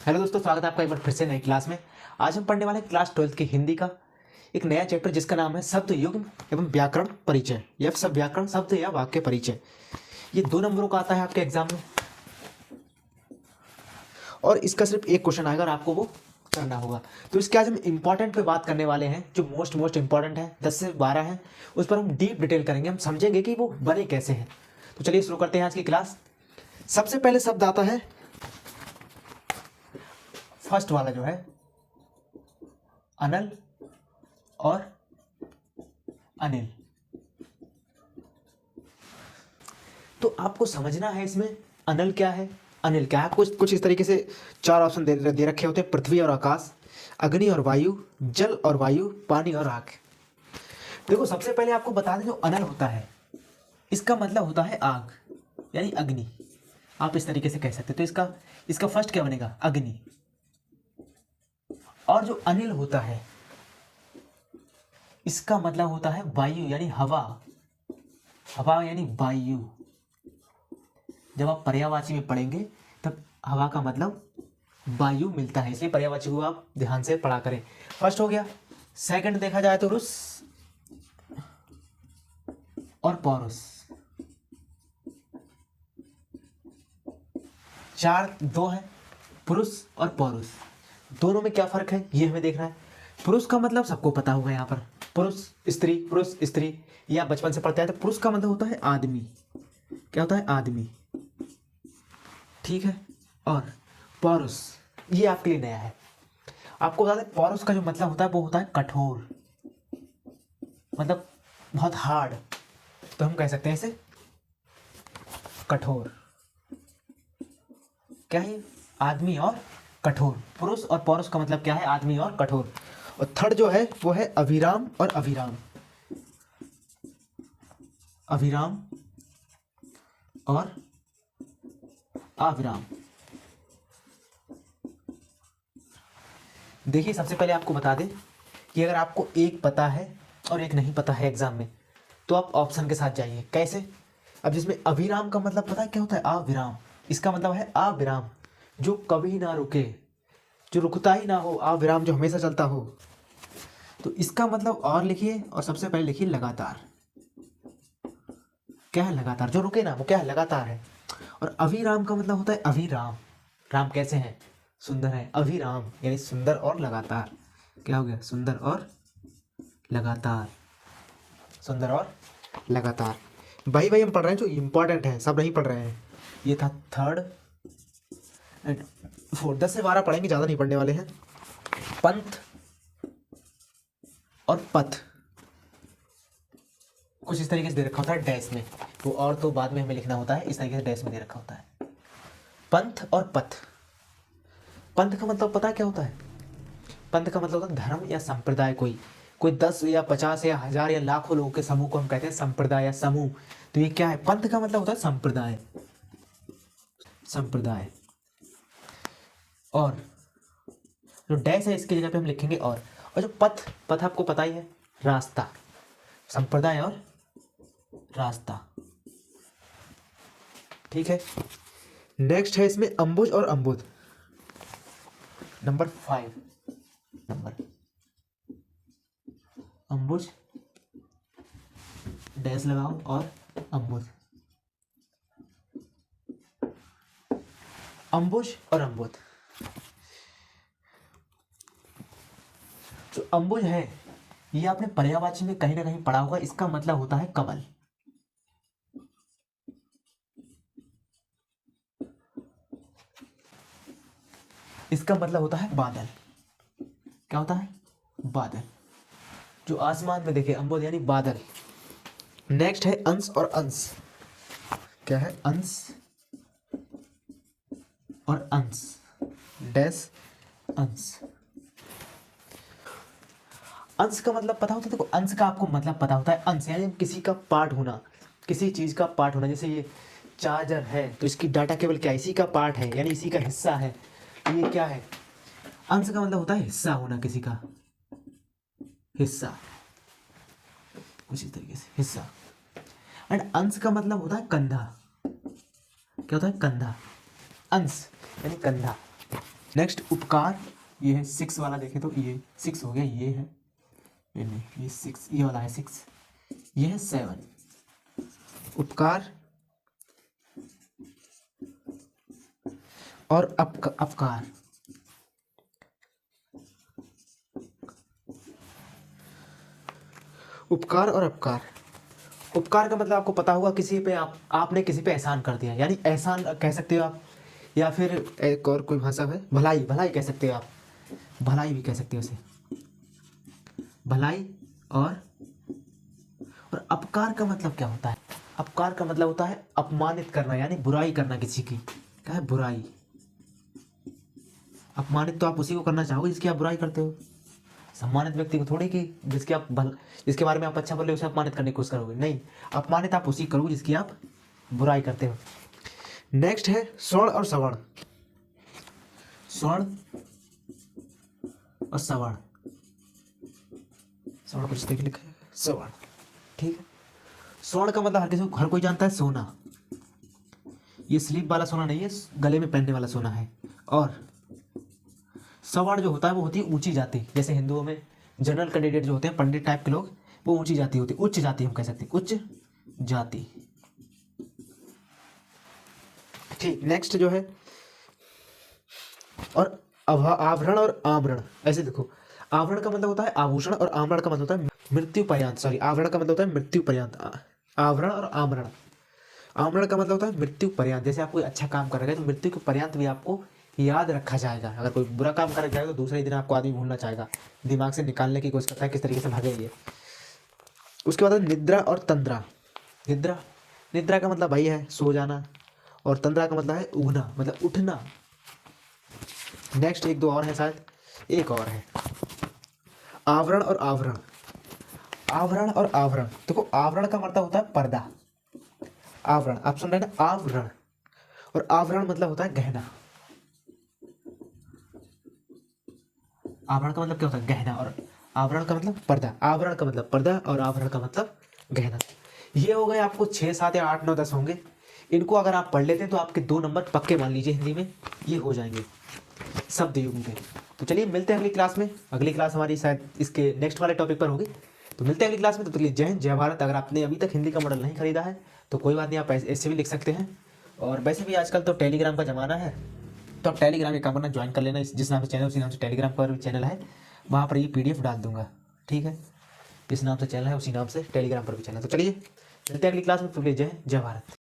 Hello दोस्तों, स्वागत है आपका एक बार फिर से नई क्लास में। आज हम पढ़ने वाले हैं क्लास 12 की हिंदी का एक नया चैप्टर जिसका नाम है शब्द युग्म एवं व्याकरण परिचय या सब व्याकरण शब्द या वाक्य परिचय। ये 2 नंबरों का आता है आपके एग्जाम में और इसका सिर्फ एक क्वेश्चन आएगा और आपको वो करना होगा। तो इसके आज हम इंपॉर्टेंट पे बात करने वाले हैं जो मोस्ट इंपॉर्टेंट है, 10 से 12 है। उस पर हम डीप डिटेल करेंगे, हम समझेंगे कि वो बने कैसे हैं। तो चलिए शुरू करते हैं आज की क्लास। सबसे पहले शब्द आता है फर्स्ट वाला जो है अनल और अनिल। तो आपको समझना है इसमें अनल क्या है, अनिल क्या है। कुछ कुछ इस तरीके से 4 ऑप्शन दे रखे होते हैं: पृथ्वी और आकाश, अग्नि और वायु, जल और वायु, पानी और आग। देखो, सबसे पहले आपको बता दें जो अनल होता है इसका मतलब होता है आग यानी अग्नि। आप इस तरीके से कह सकते हैं। तो इसका फर्स्ट क्या बनेगा? अग्नि। और जो अनिल होता है इसका मतलब होता है वायु यानी हवा, हवा यानी वायु। जब आप पर्यायवाची में पढ़ेंगे तब हवा का मतलब वायु मिलता है, इसलिए पर्यायवाची को आप ध्यान से पढ़ा करें। फर्स्ट हो गया। सेकंड देखा जाए तो रुस और पौरुष। 4 2 है, पुरुष और पौरुष। दोनों में क्या फर्क है ये हमें देखना है। पुरुष का मतलब सबको पता होगा, यहाँ पर पुरुष स्त्री, या बचपन से पढ़ते हैं तो पुरुष का मतलब होता है आदमी। क्या होता है? आदमी। ठीक है। और पौरुष ये आपके लिए नया है। आपको बता दें पौरुष का जो मतलब होता है वो होता है कठोर, मतलब बहुत हार्ड। तो हम कह सकते हैं इसे कठोर। क्या है? आदमी और कठोर। पुरुष और पौरुष का मतलब क्या है? आदमी और कठोर। और थर्ड जो है वो है अभिराम और अभिराम। अभिराम और अविराम। देखिए, सबसे पहले आपको बता दें कि अगर आपको एक पता है और एक नहीं पता है एग्जाम में तो आप ऑप्शन के साथ जाइए। कैसे? अब जिसमें अभिराम का मतलब पता है क्या होता है? अविराम। इसका मतलब है अविराम, जो कभी ना रुके, जो रुकता ही ना हो, अविराम जो हमेशा चलता हो। तो इसका मतलब और लिखिए, और सबसे पहले लिखिए लगातार। क्या है? लगातार। जो रुके ना वो क्या है? लगातार है। और अभिराम का मतलब होता है अभिराम। राम कैसे हैं? सुंदर है। अभिराम यानी सुंदर और लगातार। क्या हो गया? सुंदर और लगातार। सुंदर और लगातार। भाई हम पढ़ रहे हैं जो इंपॉर्टेंट है, सब नहीं पढ़ रहे हैं। ये था थर्ड एंड फोर्थ। 10 से 12 पढ़ेंगे, ज़्यादा नहीं पढ़ने वाले हैं। पंथ और पथ कुछ इस तरीके से दे रखा होता है डैश में, वो और तो बाद में हमें लिखना होता है। इस तरीके से डैश में दे रखा होता है पंथ और पथ। पंथ का मतलब पता है क्या होता है? पंथ का मतलब होता है धर्म या संप्रदाय। कोई 10 या 50 या 1000 या लाखों लोगों के समूह को हम कहते हैं संप्रदाय या समूह। तो ये क्या है? पंथ का मतलब होता है संप्रदाय। संप्रदाय। और जो डैश है इसकी जगह पे हम लिखेंगे और जो पथ, पथ आपको पता ही है, रास्ता। संप्रदाय और रास्ता। ठीक है। नेक्स्ट है इसमें अंबुज और अम्बुद। Number 5 number. अंबुज डैश लगाओ और अम्बुज। अंबुज और अम्बुद। जो अंबुज है ये आपने पर्यायवाची में कहीं ना कहीं पढ़ा होगा। इसका मतलब होता है कमल। इसका मतलब होता है बादल। क्या होता है? बादल। जो आसमान में देखे, अंबुज यानी बादल। नेक्स्ट है अंश और अंश। क्या है? अंश और अंश डैश अंश। अंश का मतलब पता होता है? देखो, अंश का आपको मतलब पता होता है। अंश यानी किसी का पार्ट होना, किसी चीज का पार्ट होना। जैसे ये चार्जर है तो इसकी डाटा केबल क्या है? इसी का पार्ट है यानी इसी का हिस्सा है। तो ये क्या है? अंश का मतलब होता है हिस्सा होना, किसी का हिस्सा। कुछ इस तरीके से हिस्सा। एंड अंश का मतलब होता है कंधा। क्या होता है? कंधा। अंश यानी कंधा। नेक्स्ट उपकार, ये है 6 वाला, देखें तो ये 6 हो गया, ये है, ये नहीं, ये 6, ये वाला है 6, ये है 7। उपकार और अपकार। उपकार और अपकार। उपकार का मतलब आपको पता होगा, किसी पे आपने किसी पे एहसान कर दिया, यानी एहसान कह सकते हो आप, या फिर एक और कोई भाषा है, भलाई, भलाई कह सकते हो आप, भलाई भी कह सकते हो उसे, भलाई। और अपकार का मतलब क्या होता है? अपकार का मतलब होता है अपमानित करना, यानी बुराई करना किसी की, क्या है, बुराई। अपमानित तो आप उसी को करना चाहोगे जिसकी आप बुराई करते हो, सम्मानित व्यक्ति को थोड़ी, कि जिसके बारे में आप अच्छा बोले उसे अपमानित करने की कोशिश करोगे, नहीं, अपमानित आप उसी करोगे जिसकी आप बुराई करते हो। नेक्स्ट है स्वर्ण और सवर्ण। स्वर्ण और सवर्ण, स्वर्ण कुछ देख लिखा है, सवर्ण, ठीक है। स्वर्ण का मतलब हर कोई जानता है, सोना, ये स्लीप वाला सोना नहीं है, गले में पहनने वाला सोना है। और सवर्ण जो होता है वो होती है ऊंची जाति, जैसे हिंदुओं में जनरल कैंडिडेट जो होते हैं, पंडित टाइप के लोग, वो ऊंची जाति होती है, उच्च जाति हम कह सकते हैं, उच्च जाति। ठीक, नेक्स्ट जो है, और आभरण और आमरण, ऐसे देखो, आवरण का मतलब होता है आभूषण और आमरण का मतलब होता है मृत्यु पर्यंत, सॉरी, आवरण का मतलब होता है मृत्यु पर्यंत, आवरण और आमरण। आमरण का मतलब होता है मृत्यु पर्यंत, जैसे आप कोई अच्छा काम कर रहे हैं तो मृत्यु के पर्यंत भी आपको याद रखा जाएगा। अगर कोई बुरा काम कर जाएगा तो दूसरे ही दिन आपको आदमी भूलना चाहेगा, दिमाग से निकालने की कोशिश करता है किस तरीके से भागे ये। उसके बाद निद्रा और तंद्रा। निद्रा, निद्रा का मतलब भाई है सो जाना, और तंद्रा का मतलब है उगना, मतलब उठना। नेक्स्ट एक दो और है शायद, एक और है, आवरण और आवरण। आवरण और आवरण, देखो आवरण का मतलब होता है पर्दा, आवरण, आप सुन रहे हैं ना, आवरण, और आवरण मतलब होता है गहना। आवरण का मतलब क्या होता है, गहना, और आवरण का मतलब पर्दा। आवरण का मतलब पर्दा और आवरण का मतलब गहना। ये हो गए आपको 6 7 या 8 9 10 होंगे। इनको अगर आप पढ़ लेते हैं तो आपके 2 नंबर पक्के मान लीजिए, हिंदी में ये हो जाएंगे शब्द युग्म के। तो चलिए मिलते हैं अगली क्लास में। अगली क्लास हमारी शायद इसके नेक्स्ट वाले टॉपिक पर होगी, तो मिलते हैं अगली क्लास में। तो चलिए, जय हिंद जय भारत। अगर आपने अभी तक हिंदी का मॉडल नहीं खरीदा है तो कोई बात नहीं, आप ऐसे भी लिख सकते हैं। और वैसे भी आजकल तो टेलीग्राम का ज़माना है, तो आप टेलीग्राम एक काम करना, ज्वाइन कर लेना, जिस नाम से चैनल उसी नाम से टेलीग्राम पर भी चैनल है, वहाँ पर ये PDF डाल दूंगा, ठीक है। जिस नाम से चैनल है उसी नाम से टेलीग्राम पर भी चैनल। तो चलिए मिलते हैं अगली क्लास में। तो जय जय भारत।